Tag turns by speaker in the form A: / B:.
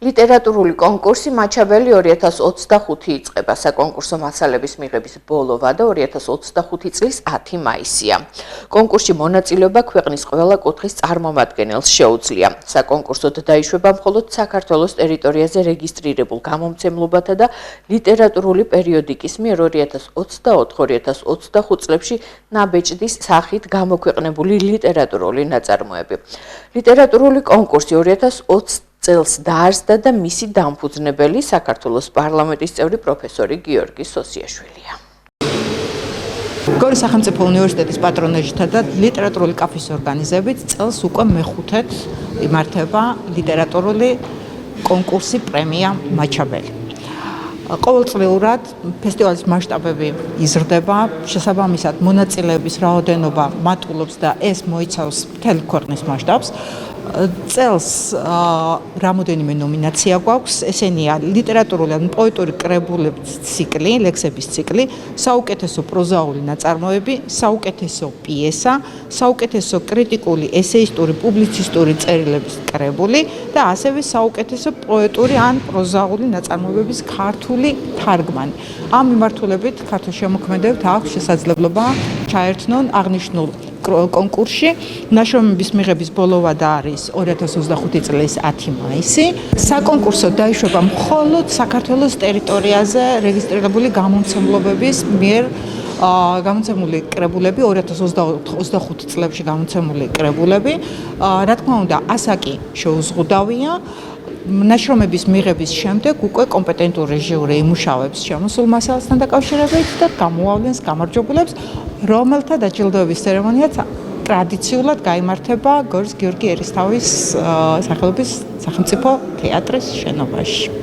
A: ლიტერატურული კონკურსი მაჩაბელი 2025 იწყება. საკონკურსო მასალების მიღების ბოლო ვადა 2025 წლის 10 მაისია. კონკურსში მონაწილეობა ქვეყნის ყველა კუთხის წარმომადგენელს შეუძლია. საკონკურსოდ დაიშვება მხოლოდ საქართველოს ტერიტორიაზე რეგისტრირებულ გამომცემლობათა და ლიტერატურული პერიოდიკის მიერ 2024-2025 წლებში ნაბეჭდის სახით გამოქვეყნებული ლიტერატურული ნაწარმოები. ლიტერატურული კონკურსი 2020 წელს დაარსდა და მისი დამფუძნებელი საქართველოს პარლამენტის წევრი პროფესორი გიორგი სოსიაშვილია.
B: გორის სახელმწიფო უნივერსიტეტის პატრონაჟითა და ლიტერატურული კაფის ორგანიზებით წელს უკვე მეხუთედ იმართება ლიტერატურული კონკურსი პრემია მაჩაბელი. ყოველწლიურად ფესტივალის მასშტაბები იზრდება, შესაბამისად მონაწილეების რაოდენობა მატულობს და ეს მოიცავს მთელი ქვეყნის მასშტაბს. წელს რამოდენიმე ნომინაცია გვაქვს, ესენია ლიტერატურული ან პოეტური კრებულების ციკლი, ლექსების ციკლი, საუკეთესო პროზაული ნაწარმოები, საუკეთესო პიესა, საუკეთესო კრიტიკული, ესეისტური, პუბლიცისტური წერილების კრებული და ასევე საუკეთესო პოეტური ან პროზაული ნაწარმოებების ქართული თარგმანი. ამ მიმართულებით ქართულ შემოქმედებთ აქვს შესაძლებლობა ჩაერთნონ აღნიშნულ კონკურსში. ნაშრომების მიღების ბოლო ვადა არის 2025 წლის 10 მაისი. საკონკურსო დაიშვება მხოლოდ საქართველოს ტერიტორიაზე რეგისტრირებული გამომცემლობების მიერ გამოცემული კრებულები 2025 წლებში გამოცემული კრებულები. რა თქმა უნდა, ასაკი შეუზღუდავია. ნაშრომების მიღების შემდეგ უკვე კომპეტენტური ჟიური იმუშავებს შემოსულ მასალასთან დაკავშირებით და გამოავლენს გამარჯვებულებს, რომელთა დაჯილდოების ცერემონიაც ტრადიციულად გაიმართება გორის გიორგი ერისთავის სახელობის სახელმწიფო თეატრის შენობაში.